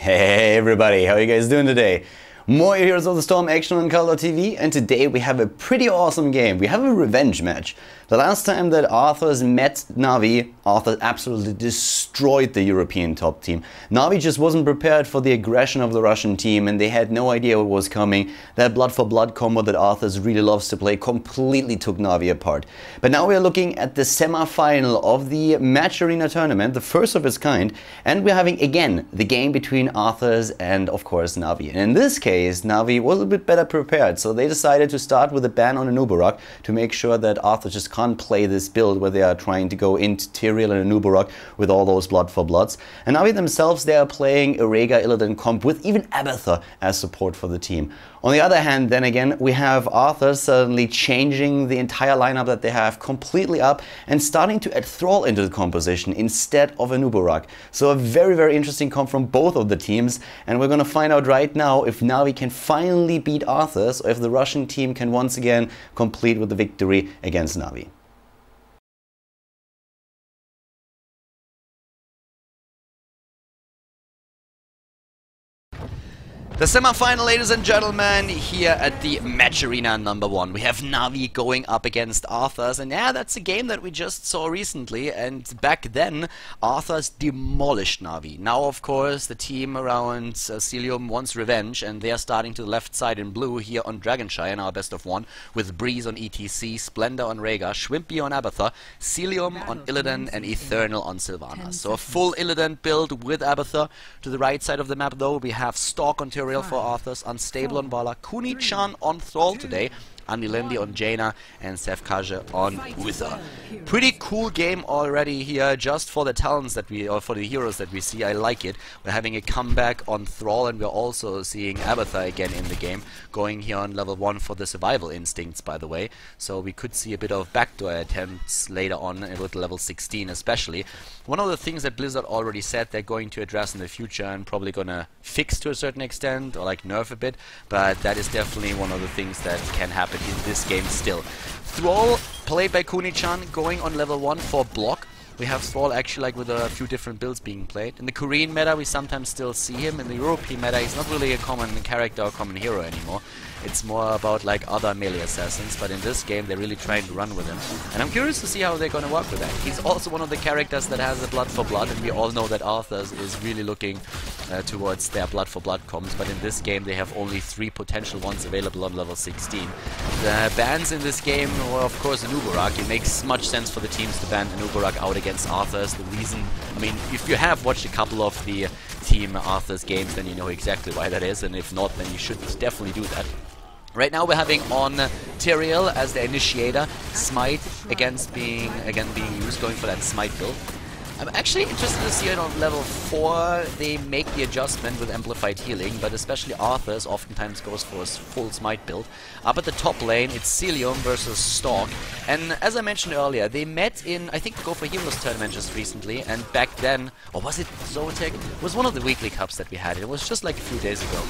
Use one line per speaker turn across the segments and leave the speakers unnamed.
Hey everybody, how are you guys doing today? More Heroes of the Storm action on Khaldor TV, and today we have a pretty awesome game. We have a revenge match. The last time that Arthas met NaVi, Arthas absolutely destroyed the European top team. NaVi just wasn't prepared for the aggression of the Russian team and they had no idea what was coming. That blood for blood combo that Arthas really loves to play completely took NaVi apart. But now we're looking at the semi-final of the Match Arena tournament, the first of its kind, and we're having again the game between Arthas and of course NaVi. And in this case, NaVi was a bit better prepared, so they decided to start with a ban on Anubarak to make sure that Arthas just can't play this build where they are trying to go into Thrall and Anubarak with all those blood for bloods. And NaVi themselves, they are playing a Rhaegar Illidan comp with even Abathur as support for the team. On the other hand, then again, we have Arthas suddenly changing the entire lineup that they have completely up and starting to add Thrall into the composition instead of Anubarak. So a very, very interesting comp from both of the teams, and we're going to find out right now if NaVi can finally beat Arthas or if the Russian team can once again complete with the victory against NaVi. The semi-final, ladies and gentlemen, here at the Match Arena #1. We have NaVi going up against Arthas, and yeah, that's a game that we just saw recently, and back then, Arthas demolished NaVi. Now, of course, the team around Celium wants revenge, and they are starting to the left side in blue here on Dragon Shire in our best of one, with Breeze on ETC, Splendor on Rhaegar, Shwimpy on Abathur, Celium on Illidan, and Eternal on Sylvanas. So a full Illidan build with Abathur. To the right side of the map, though, we have Stalk on Tyrell for Arthas, Unstable on Vala, Kuni-chan on Thrall today, Anilendi on Jaina, and Sefkaja on Wither. Pretty cool game already here, just for the talents that or for the heroes that we see. I like it. We're having a comeback on Thrall, and we're also seeing Abathur again in the game, going here on level 1 for the survival instincts, by the way. So we could see a bit of backdoor attempts later on with level 16 especially. One of the things that Blizzard already said they're going to address in the future and probably gonna fix to a certain extent, or like nerf a bit, but that is definitely one of the things that can happen in this game still. Thrall, played by Kuni-chan, going on level 1 for block. We have Thrall actually like with a few different builds being played. In the Korean meta we sometimes still see him. In the European meta he's not really a common character or common hero anymore. It's more about like other melee assassins, but in this game they're really trying to run with him. And I'm curious to see how they're going to work with that. He's also one of the characters that has the blood for blood, and we all know that Arthas is really looking towards their blood for blood comps, but in this game they have only 3 potential ones available on level 16. The bans in this game were of course Anubarak. It makes much sense for the teams to ban Anubarak out against Arthas. The reason, I mean, if you have watched a couple of the Team Arthas games, then you know exactly why that is, and if not, then you should definitely do that. Right now we're having on Tyrell as the initiator, Smite against being used, going for that Smite build. I'm actually interested to see it on level 4 they make the adjustment with Amplified Healing, but especially Arthas oftentimes goes for a full Smite build. Up at the top lane it's Celium versus Stalk, and as I mentioned earlier, they met in, I think, the Go for Heroes tournament just recently, and back then, or was it Zootech? It was one of the weekly cups that we had. It was just like a few days ago.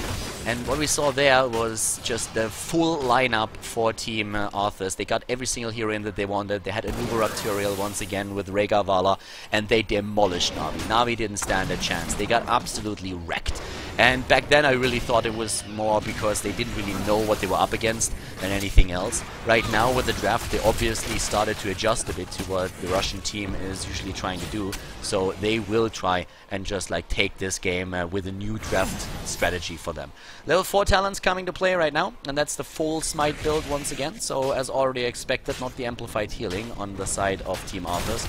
And what we saw there was just the full lineup for Team Arthas. They got every single hero in that they wanted. They had Anubarak Tyrell once again with Rhaegar Vala, and they demolished NaVi. NaVi didn't stand a chance. They got absolutely wrecked. And back then I really thought it was more because they didn't really know what they were up against than anything else. Right now with the draft they obviously started to adjust a bit to what the Russian team is usually trying to do. So they will try and just like take this game with a new draft strategy for them. Level 4 talents coming to play right now, and that's the full Smite build once again. So as already expected, not the Amplified Healing on the side of Team Arthas,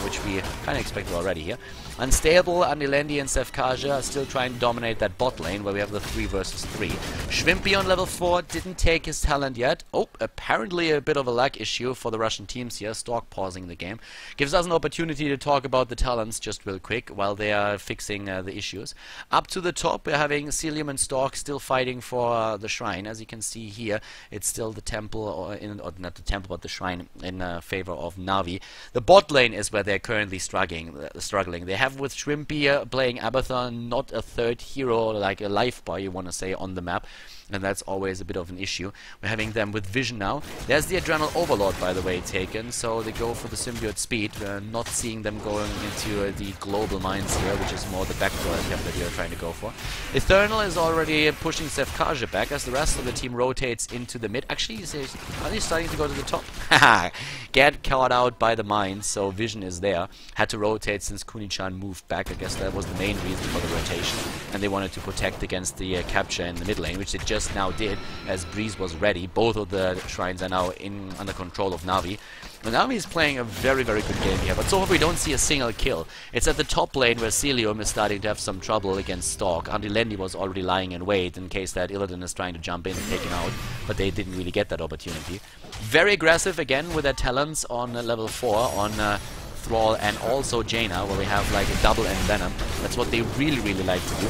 which we kind of expected already here. Unstable, Anilendi and Sefkaja are still trying to dominate that bot lane where we have the 3 versus 3. Shwimpy on level 4 didn't take his talent yet. Oh, apparently a bit of a lag issue for the Russian teams here. Stalk pausing the game. Gives us an opportunity to talk about the talents just real quick while they are fixing the issues. Up to the top we're having Celium and Stalk still fighting for the shrine. As you can see here, it's still the temple, or not the temple but the shrine in favor of NaVi. The bot lane is where they're currently struggling. They have with Shwimpy playing Abathur, not a third hero, like a life bar you want to say, on the map. and that's always a bit of an issue. We're having them with vision now. There's the Adrenal Overlord, by the way, taken, so they go for the symbiote speed. We're not seeing them going into the global mines here, which is more the backdoor attempt that you're trying to go for. Eternal is already pushing Sefkaja back as the rest of the team rotates into the mid. Actually, are they starting to go to the top? Haha! Get caught out by the mines, so vision is there. Had to rotate since Kunichan moved back. I guess that was the main reason for the rotation. And they wanted to protect against the capture in the mid lane, which they just now did as Breeze was ready. Both of the shrines are now under control of NaVi. And NaVi is playing a very, very good game here, but so far we don't see a single kill. It's at the top lane where Celium is starting to have some trouble against Stalk. Andilendi was already lying in wait in case that Illidan is trying to jump in and take him out, but they didn't really get that opportunity. Very aggressive again with their talents on level 4 on Thrall and also Jaina, where we have like a double Envenom. That's what they really, really like to do.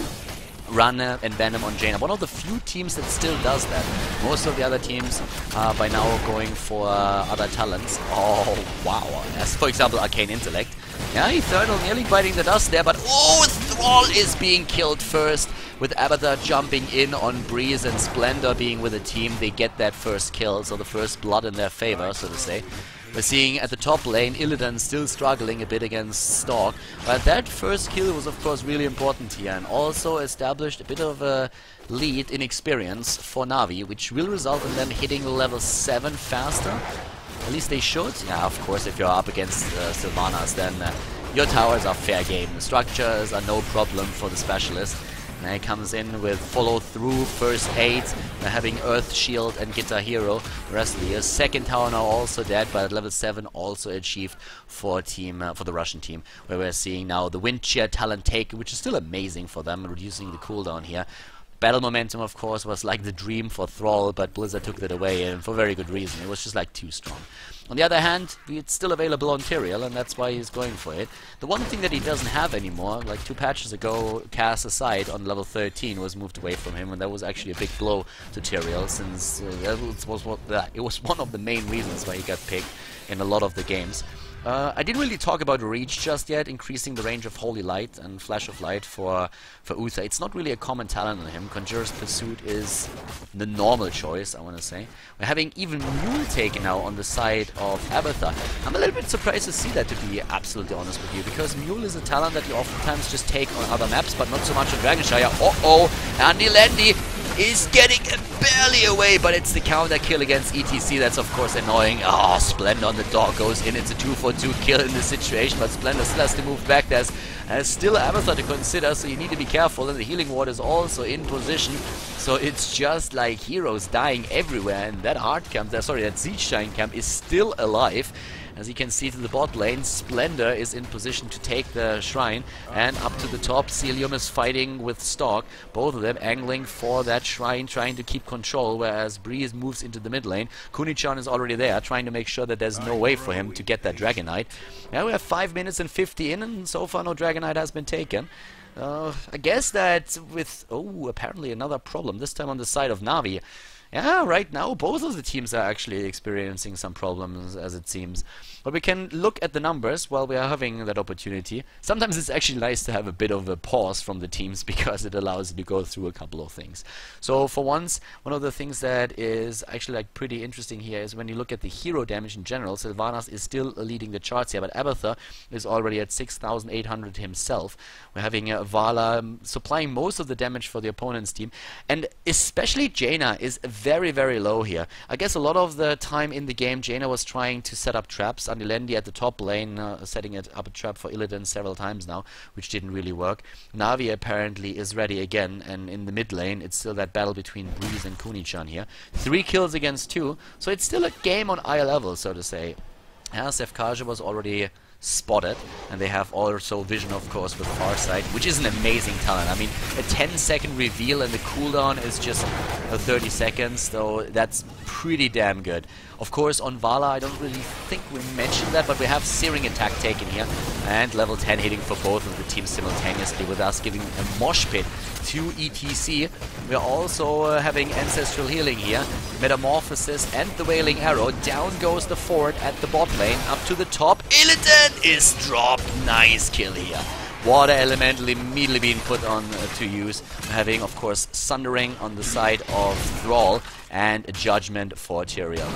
Run Envenom on Jaina. One of the few teams that still does that. Most of the other teams are by now going for other talents. Oh, wow. As for example, Arcane Intellect. Yeah, Eternal nearly biting the dust there, but oh, Thrall is being killed first. With Abathar jumping in on Breeze and Splendor being with the team, they get that first kill, so the first blood in their favor, so to say. We're seeing at the top lane, Illidan still struggling a bit against Stalk, but that first kill was of course really important here, and also established a bit of a lead in experience for NaVi, which will result in them hitting level 7 faster. At least they should. Yeah, of course, if you're up against Sylvanas, then your towers are fair game. The structures are no problem for the specialist. And he comes in with follow through, first aid. They're having Earth Shield and Guitar Hero. The rest of the year. Second tower now also dead, but at level 7 also achieved for the Russian team. Where we're seeing now the Wind Shear talent taken, which is still amazing for them, reducing the cooldown here. Battle momentum, of course, was like the dream for Thrall, but Blizzard took that away, and for very good reason. It was just like too strong. On the other hand, it's still available on Tyrael, and that's why he's going for it. The one thing that he doesn't have anymore, like 2 patches ago, Cast Aside on level 13 was moved away from him, and that was actually a big blow to Tyrael, since it was one of the main reasons why he got picked in a lot of the games. I didn't really talk about Reach just yet, increasing the range of Holy Light and Flash of Light for Uther. It's not really a common talent on him. Conjurer's Pursuit is the normal choice, I want to say. We're having even Mule taken now on the side of Abathar. I'm a little bit surprised to see that, to be absolutely honest with you, because Mule is a talent that you oftentimes just take on other maps, but not so much on Dragon Shire. Uh-oh! Andilendi is getting barely away, but it's the counter kill against ETC. That's of course annoying. Oh, Splendor on the dog goes in. It's a 2-for-2 kill in this situation, but Splendor still has to move back. There's still Abathar to consider, so you need to be careful, and the healing ward is also in position. So it's just like heroes dying everywhere, and that hard camp, that Siege Giant camp is still alive. As you can see to the bot lane, Splendor is in position to take the shrine, and up to the top, Celium is fighting with Stalk, both of them angling for that shrine, trying to keep control, whereas Breeze moves into the mid lane. Kunichan is already there, trying to make sure that there's no way for him to get that Dragon Knight. Now we have 5 minutes and 50 in, and so far no Dragon Knight has been taken. I guess that with... oh, apparently another problem, this time on the side of NaVi. Yeah, right now both of the teams are actually experiencing some problems, as it seems. But we can look at the numbers while we are having that opportunity. Sometimes it's actually nice to have a bit of a pause from the teams, because it allows you to go through a couple of things. So for once, one of the things that is actually like pretty interesting here is when you look at the hero damage in general. Sylvanas is still leading the charts here, but Abathar is already at 6,800 himself. We're having Vala supplying most of the damage for the opponent's team, and especially Jaina is very, very low here. I guess a lot of the time in the game, Jaina was trying to set up traps. Andilendi at the top lane, setting up a trap for Illidan several times now, which didn't really work. NaVi apparently is ready again, and in the mid lane, it's still that battle between Breeze and Kunichan here. 3 kills against 2, so it's still a game on eye level, so to say. Yeah, Sefkaja was already spotted, and they have also vision, of course, with Farsight, which is an amazing talent. I mean, a 10-second reveal and the cooldown is just 30 seconds, so that's pretty damn good. Of course, on Vala, I don't really think we mentioned that, but we have Searing Attack taken here, and level 10 hitting for both of the teams simultaneously, with us giving a mosh pit to ETC. We're also having Ancestral Healing here, Metamorphosis, and the Wailing Arrow. Down goes the Ford at the bot lane, up to the top. Illidan is dropped. Nice kill here. Water Elemental immediately being put on to use. Having, of course, Sundering on the side of Thrall and Judgment for Tyrael.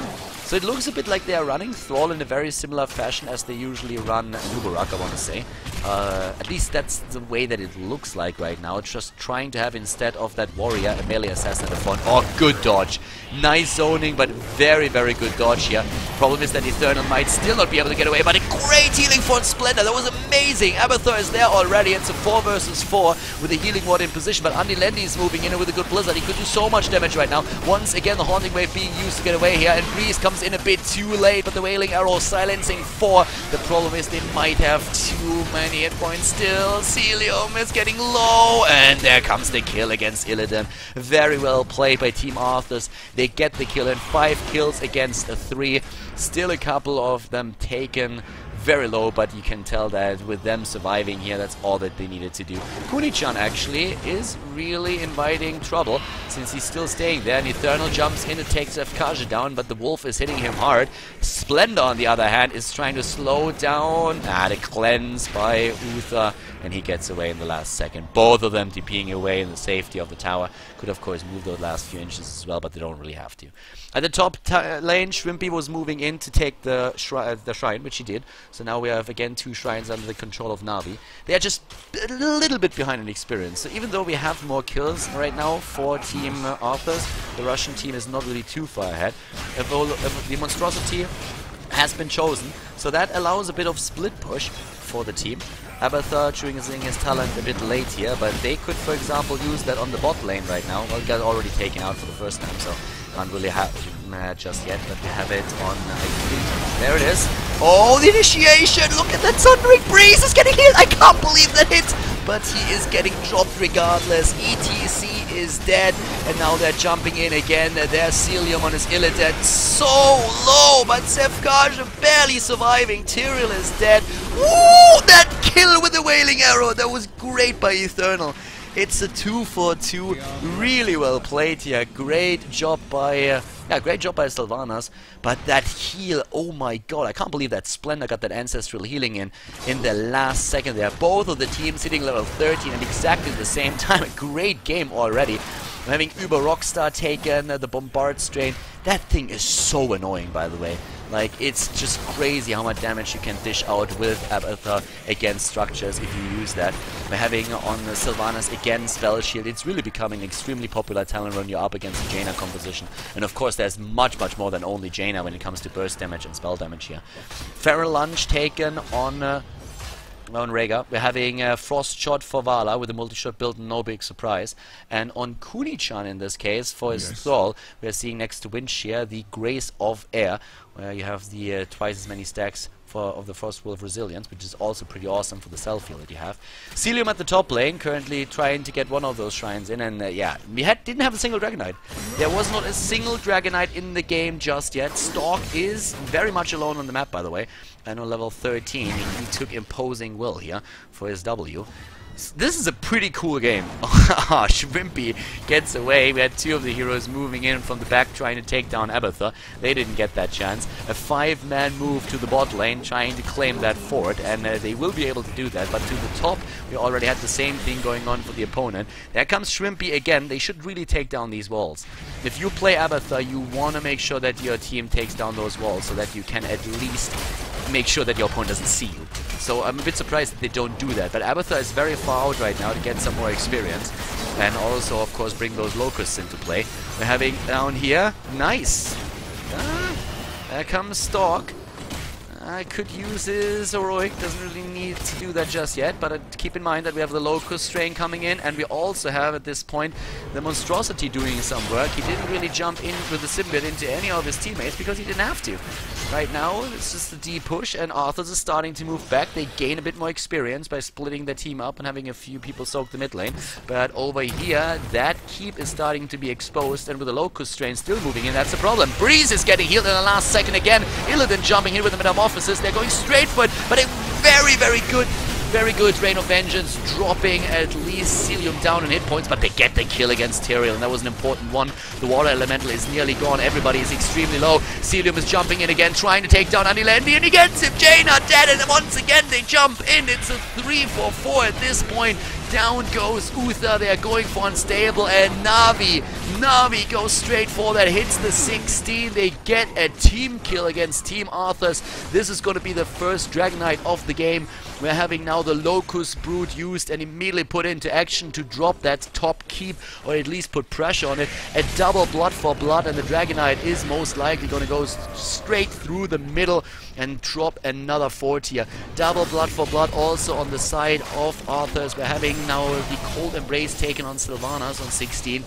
So it looks a bit like they are running Thrall in a very similar fashion as they usually run Nubarak, I want to say. At least that's the way that it looks like right now. It's just trying to have, instead of that warrior, a melee assassin at the front. Oh, good dodge. Nice zoning, but very, very good dodge here. Problem is that Eternal might still not be able to get away, but a great healing for Splendor. That was amazing. Abathur is there already. It's a 4 versus 4 with a healing ward in position, but Andy Lendy is moving in with a good Blizzard. He could do so much damage right now. Once again, the Haunting Wave being used to get away here, and Breeze comes in a bit too late, but the Wailing Arrow silencing 4. The problem is they might have too many hit points still. Celium is getting low, and there comes the kill against Illidan. Very well played by Team Arthas. They get the kill, and 5 kills against 3. Still a couple of them taken very low, but you can tell that with them surviving here, that's all that they needed to do. Kuni-chan actually is really inviting trouble, since he's still staying there, and Eternal jumps in and takes FKJ down, but the Wolf is hitting him hard. Splendor, on the other hand, is trying to slow down. The cleanse by Uther, and he gets away in the last second. Both of them TPing away in the safety of the tower. Could, of course, move those last few inches as well, but they don't really have to. At the top lane, Shrimpy was moving in to take the shrine, which he did. So now we have, again, 2 shrines under the control of NaVi. They are just a little bit behind in experience. So even though we have more kills right now for Team Arthas, the Russian team is not really too far ahead. The Monstrosity has been chosen, so that allows a bit of split push for the team. Abathur using his talent a bit late here, but they could, for example, use that on the bot lane right now. Well, got already taken out for the first time, so can't really have just yet, but we have it on there it is. Oh, the initiation! Look at that Sundering. Breeze is getting hit! I can't believe that hit! But he is getting dropped regardless. ETC is dead, and now they're jumping in again. There's Celium on his Illidan. So low, but Sefkaj barely surviving. Tyrael is dead. Woo! That kill with the Wailing Arrow! That was great by Eternal. It's a 2 for 2. Really well played here. Great job by Sylvanas. But that heal, oh my god, I can't believe that Splendor got that ancestral healing in the last second there. Both of the teams hitting level 13 at exactly the same time. A great game already. I'm having Uber Rockstar taken, the Bombard Strain. That thing is so annoying, by the way. Like, it's just crazy how much damage you can dish out with Abathur against structures if you use that. We're having on the Sylvanas again Spell Shield. It's really becoming an extremely popular talent when you're up against the Jaina composition. And of course there's much more than only Jaina when it comes to burst damage and spell damage here. Feral Lunge taken on Rhaegar. We're having Frost Shot for Vala with a multi-shot build, no big surprise. And on Kuni-chan in this case, for his Thrall, we're seeing next to Wind Shear the Grace of Air, where you have the twice as many stacks of the Frost Wolf Resilience, which is also pretty awesome for the self heal that you have. Celium at the top lane, currently trying to get one of those shrines in, and yeah, we didn't have a single Dragonite. There was not a single Dragonite in the game just yet. Stalk is very much alone on the map, by the way, and on level 13, he took Imposing Will here for his W. This is a pretty cool game. Shrimpy gets away. We had 2 of the heroes moving in from the back trying to take down Abathur. They didn't get that chance. A 5-man move to the bot lane trying to claim that fort, and they will be able to do that. But to the top, we already had the same thing going on for the opponent. There comes Shrimpy again. They should really take down these walls. If you play Abathur, you want to make sure that your team takes down those walls so that you can at least make sure that your opponent doesn't see you. So I'm a bit surprised that they don't do that. But Abathur is very far out right now to get some more experience. And also, of course, bring those locusts into play. We're having down here. Nice. There comes Stalk. I could use his heroic, doesn't really need to do that just yet, but keep in mind that we have the Locust Strain coming in, and we also have at this point the Monstrosity doing some work. He didn't really jump in with the Symbiote into any of his teammates because he didn't have to. Right now, it's just the D push, and Arthas is starting to move back. They gain a bit more experience by splitting their team up and having a few people soak the mid lane. But over here, that keep is starting to be exposed, and with the Locust Strain still moving in, that's the problem. Breeze is getting healed in the last second again. Illidan jumping in with the Metamorphosis. They're going straight for it, but a very good Very good. Rain of Vengeance dropping at least Celium down in hit points, but they get the kill against Tyrael, and that was an important one. The Water Elemental is nearly gone. Everybody is extremely low. Celium is jumping in again, trying to take down Anilendi, and he gets him. Jaina dead, and once again they jump in. It's a 3-4-4 at this point. Down goes Uther. They are going for Unstable, and Navi goes straight for that, hits the 16. They get a team kill against Team Arthas. This is going to be the first Dragonite of the game. We're having now the Locust Brood used and immediately put into action to drop that top keep, or at least put pressure on it. A double blood for blood, and the Dragonite is most likely going to go straight through the middle and drop another 4 tier. Double blood for blood also on the side of Arthas. We're having now the Cold Embrace taken on Sylvanas on 16.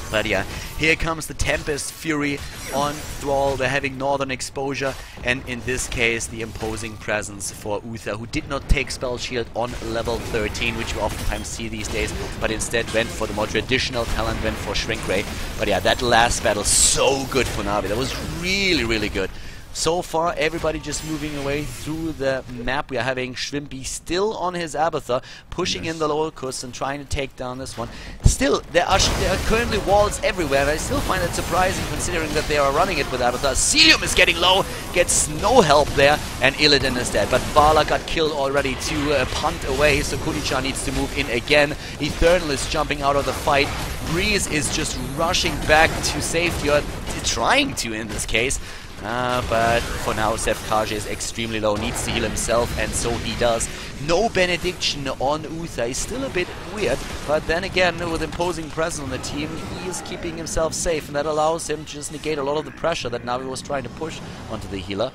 But yeah, here comes the Tempest Fury on Thrall. We're having Northern Exposure, and in this case the imposing presence for Uther, who did not take Spell Shield on level 13, which we oftentimes see these days, but instead went for the more traditional talent, went for Shrink Ray. But yeah, that last battle, so good for NaVi. That was really, really good. So far, everybody just moving away through the map. We are having Shrimpy still on his Abathur, pushing in the Locust and trying to take down this one. Still, there are currently walls everywhere, and I still find it surprising considering that they are running it with Abathur. Celium is getting low, gets no help there, and Illidan is dead. But Vala got killed already to punt away, so Kunichan needs to move in again. Eternal is jumping out of the fight. Breeze is just rushing back to safety, or trying to in this case. But for now, Sefkage is extremely low, needs to heal himself, and so he does. No Benediction on Uther is still a bit weird, but then again, with imposing presence on the team, he is keeping himself safe, and that allows him to just negate a lot of the pressure that Navi was trying to push onto the healer.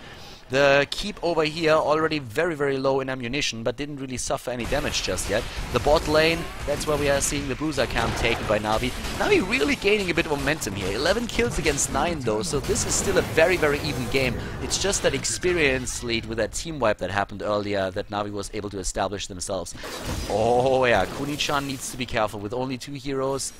The keep over here already very, very low in ammunition, but didn't really suffer any damage just yet. The bot lane, that's where we are seeing the Bruiser camp taken by Navi. Navi really gaining a bit of momentum here. 11 kills against 9 though, so this is still a very, very even game. It's just that experience lead with that team wipe that happened earlier that Navi was able to establish themselves. Oh yeah, Kunichan needs to be careful with only 2 heroes.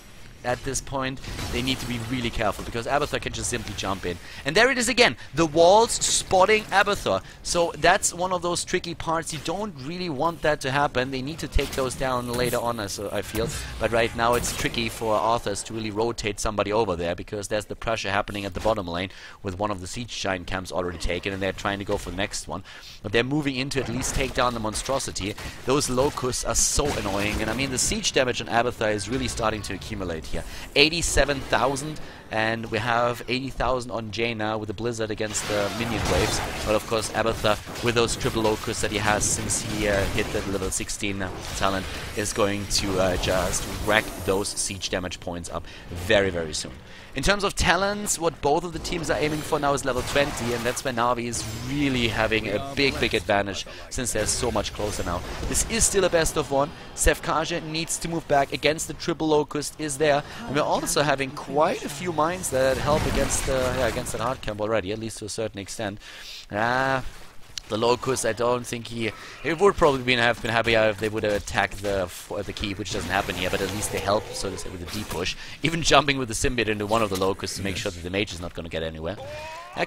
At this point, they need to be really careful because Abathur can just simply jump in. And there it is again, the walls spotting Abathur. So that's one of those tricky parts. You don't really want that to happen. They need to take those down later on, I feel. But right now it's tricky for Arthas to really rotate somebody over there because there's the pressure happening at the bottom lane with one of the Siege Giant camps already taken, and they're trying to go for the next one. But they're moving in to at least take down the Monstrosity. Those Locusts are so annoying, and I mean the siege damage on Abathur is really starting to accumulate here. 87,000, and we have 80,000 on Jaina with the Blizzard against the minion waves. But of course Abathur, with those triple Locusts that he has since he hit that level 16 talent, is going to just rack those siege damage points up very, very soon. In terms of talents, what both of the teams are aiming for now is level 20, and that's where Navi is really having a big, big advantage since they're so much closer now. This is still a best of 1. Sefkage needs to move back against the triple Locust is there, and we're also having quite a few mines that help against that hard camp already, at least to a certain extent. The Locust, I don't think it would probably have been happier if they would have attacked the keep, which doesn't happen here, but at least they help, so to say, with the deep push. Even jumping with the Symbiote into one of the Locusts to make sure that the mage is not going to get anywhere.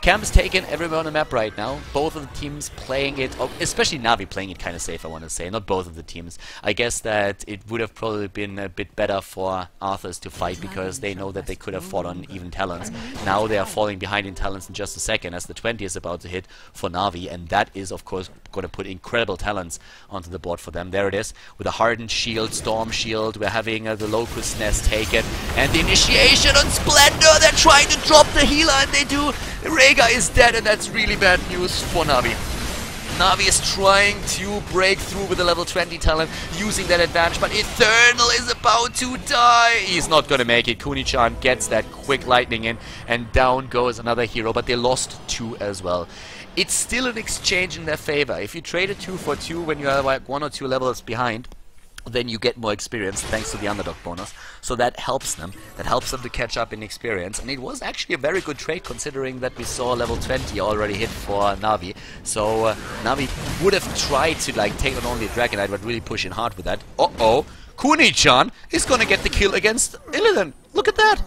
Camp is taken everywhere on the map right now. Both of the teams playing it, especially Navi playing it kind of safe, I want to say. Not both of the teams. I guess that it would have probably been a bit better for Arthas to fight because they know that they could have fought on even talents. Now they are falling behind in talents in just a second as the 20 is about to hit for Navi, and that is of course going to put incredible talents onto the board for them. There it is, with a Hardened Shield, Storm Shield. We're having the Locust Nest taken, and the initiation on Splendor. They're trying to drop the healer, and they do. Rhaegar is dead, and that's really bad news for Navi. Navi is trying to break through with the level 20 talent, using that advantage, but Eternal is about to die. He's not going to make it. Kunichan gets that quick lightning in, and down goes another hero, but they lost 2 as well. It's still an exchange in their favor. If you trade a 2 for 2 when you are like 1 or 2 levels behind, then you get more experience thanks to the underdog bonus. So that helps them. That helps them to catch up in experience. And it was actually a very good trade considering that we saw level 20 already hit for Navi. So Navi would have tried to like take on only a Dragonite, but really push in hard with that. Uh-oh. Kunichan is going to get the kill against Illidan. Look at that.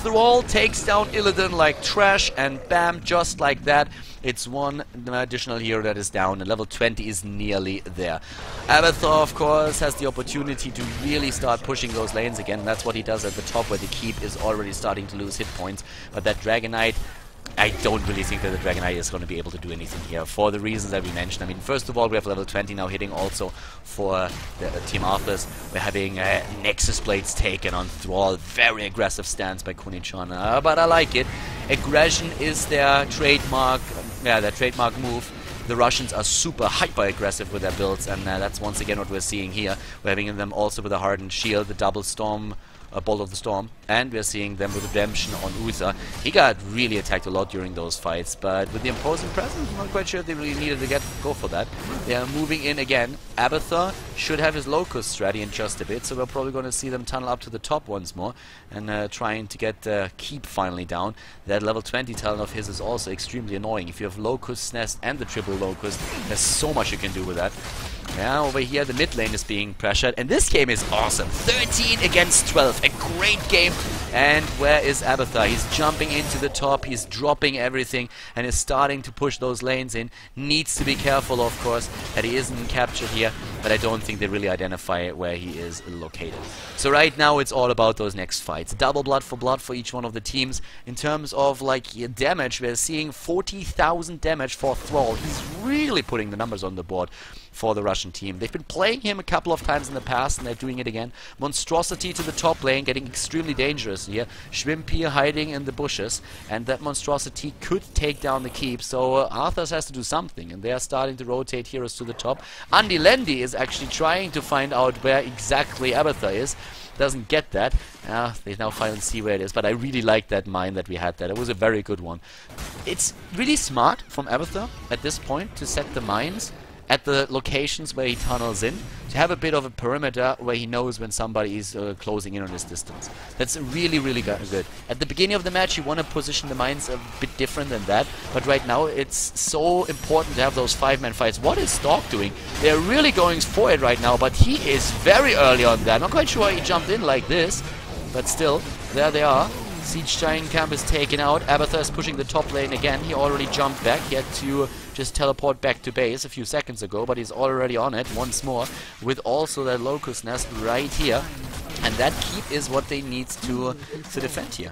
Thrall takes down Illidan like trash, and bam, just like that, it's one additional hero that is down, and level 20 is nearly there. Abathur, of course, has the opportunity to really start pushing those lanes again. That's what he does at the top, where the keep is already starting to lose hit points. But that Dragon Knight, I don't really think that the Dragon Knight is going to be able to do anything here, for the reasons that we mentioned. I mean, first of all, we have level 20 now hitting also for the Team Arthas. We're having Nexus Blades taken on Thrall. Very aggressive stance by Kunichan, but I like it. Aggression is their trademark, their trademark move. The Russians are super hyper-aggressive with their builds, and that's once again what we're seeing here. We're having them also with a Hardened Shield, the double storm, Bolt of the Storm, and we're seeing them with Redemption on Uther. He got really attacked a lot during those fights, but with the imposing presence, I'm not quite sure if they really needed to go for that. They are moving in again. Abathur should have his Locust ready in just a bit, so we're probably going to see them tunnel up to the top once more, and trying to get Keep finally down. That level 20 talent of his is also extremely annoying. If you have Locust Nest and the triple Locust, there's so much you can do with that. Yeah, over here the mid lane is being pressured, and this game is awesome. 13 against 12, a great game. And where is Abathur? He's jumping into the top, he's dropping everything, and is starting to push those lanes in. Needs to be careful, of course, that he isn't captured here, but I don't think they really identify where he is located. So right now it's all about those next fights. Double blood for each one of the teams. In terms of like damage, we're seeing 40,000 damage for Thrall. He's really putting the numbers on the board for the Russian team. They've been playing him a couple of times in the past, and they're doing it again. Monstrosity to the top lane, getting extremely dangerous here. Shrimp here hiding in the bushes, and that Monstrosity could take down the keep, so Arthas has to do something, and they are starting to rotate heroes to the top. Andy Lendy is actually trying to find out where exactly Abathur is. Doesn't get that. They now finally see where it is, but I really like that mine that we had there. It was a very good one. It's really smart from Abathur at this point to set the mines at the locations where he tunnels in, to have a bit of a perimeter where he knows when somebody is closing in on his distance. That's really, really good. At the beginning of the match, you want to position the mines a bit different than that, but right now it's so important to have those 5-man fights. What is Stalk doing? They're really going for it right now, but he is very early on that. Not quite sure why he jumped in like this, but still, there they are. Siege Giant Camp is taken out. Abathur is pushing the top lane again. He already jumped back. He had to just teleport back to base a few seconds ago, but he's already on it once more, with also that Locust Nest right here. And that keep is what they need to defend here.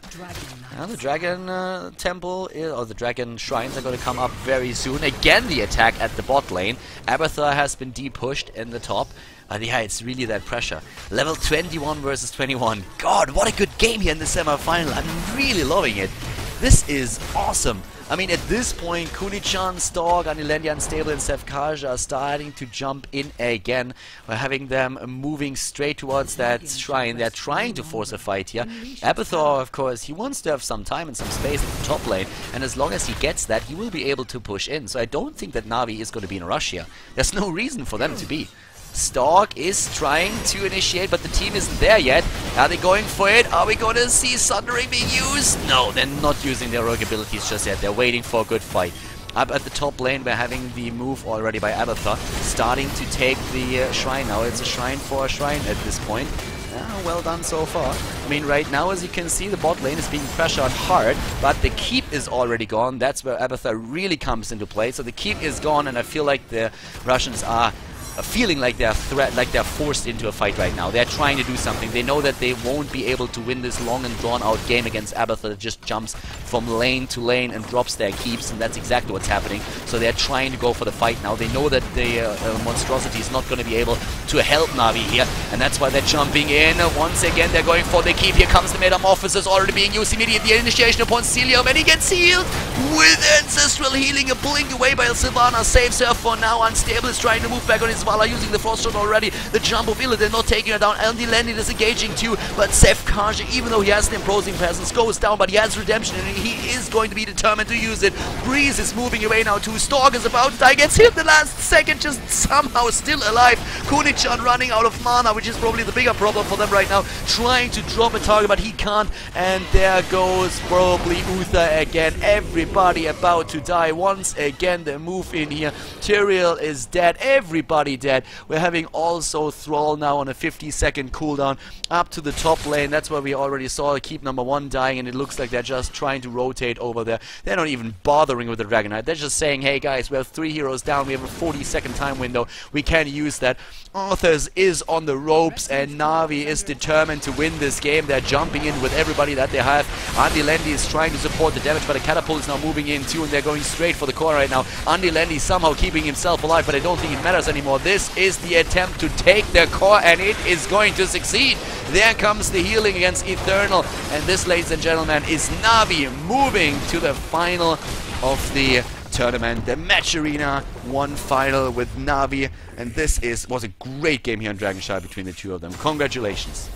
The Dragon Temple, or the Dragon Shrines are going to come up very soon. Again, the attack at the bot lane. Abathur has been de-pushed in the top. Yeah, it's really that pressure. Level 21 versus 21. God, what a good game here in the semi-final. I'm really loving it. This is awesome. I mean, at this point, Kunichan, Stork, Anilendi, Unstable, and Sefkaja are starting to jump in again. We're having them moving straight towards that shrine. They're trying to force a fight here. Abathur, of course, he wants to have some time and some space at the top lane, and as long as he gets that, he will be able to push in. So I don't think that NaVi is going to be in a rush here. There's no reason for them to be. Stork is trying to initiate, but the team isn't there yet. Are they going for it? Are we going to see Sundering being used? No, they're not using their rogue abilities just yet. They're waiting for a good fight. Up at the top lane, we're having the move already by Abathur, starting to take the shrine now. It's a shrine for a shrine at this point. Well done so far. I mean, right now, as you can see, the bot lane is being pressured hard, but the keep is already gone. That's where Abathur really comes into play. So the keep is gone, and I feel like the Russians are feeling like they're forced into a fight right now. They're trying to do something. They know that they won't be able to win this long and drawn out game against Abathur that just jumps from lane to lane and drops their keeps, and that's exactly what's happening. So they're trying to go for the fight now. They know that the Monstrosity is not going to be able to help NaVi here, and that's why they're jumping in. Once again, they're going for the keep. Here comes the Metamorphosis already being used immediately. The initiation upon Celium, and he gets healed with Ancestral Healing. A blink away by Sylvana saves her for now. Unstable is trying to move back on his Vala using the Frost Shot already. The jump of Illidan not taking her down. Andy Lendy is engaging too, but Sefkaja, even though he has an imposing presence, goes down, but he has Redemption and he is going to be determined to use it. Breeze is moving away now too. Stork is about to die, gets hit the last second, just somehow still alive. Kunichan running out of mana, which is probably the bigger problem for them right now, trying to drop a target, but he can't, and there goes probably Uther again. Everybody about to die once again. The move in here. Tyrael is dead. Everybody already dead. We're having also Thrall now on a 50-second cooldown up to the top lane. That's where we already saw keep number 1 dying, and it looks like they're just trying to rotate over there. They're not even bothering with the Dragon Knight. They're just saying, hey guys, we have 3 heroes down, we have a 40-second time window, we can use that. Arthas is on the ropes, and NaVi is determined to win this game. They're jumping in with everybody that they have. Andy Landy is trying to support the damage, but the catapult is now moving in too, and they're going straight for the core right now. Andy Landy somehow keeping himself alive, but I don't think it matters anymore. This is the attempt to take their core, and it is going to succeed. There comes the healing against Eternal, and this, ladies and gentlemen, is NaVi moving to the final of the tournament, the Match Arena 1 final with NaVi, and this was a great game here on Dragon Shire between the two of them. Congratulations.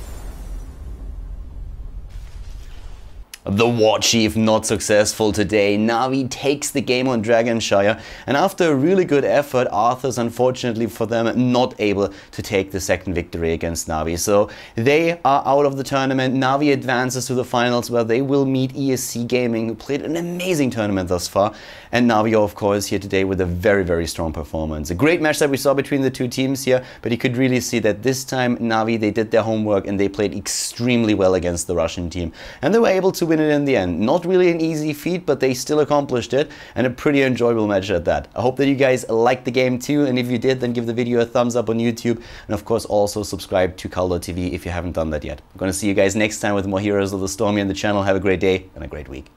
The Warchief not successful today. NaVi takes the game on Dragon Shire, and after a really good effort, Arthas, unfortunately for them, not able to take the second victory against NaVi. So they are out of the tournament. NaVi advances to the finals, where they will meet ESC Gaming, who played an amazing tournament thus far. And NaVi, of course, here today with a very, very strong performance. A great match that we saw between the two teams here, but you could really see that this time NaVi, they did their homework and they played extremely well against the Russian team. And they were able to win it in the end. Not really an easy feat, but they still accomplished it, and a pretty enjoyable match at that. I hope that you guys liked the game too, and if you did, then give the video a thumbs up on YouTube, and of course also subscribe to Khaldor TV if you haven't done that yet. I'm gonna see you guys next time with more Heroes of the Storm here on the channel. Have a great day and a great week.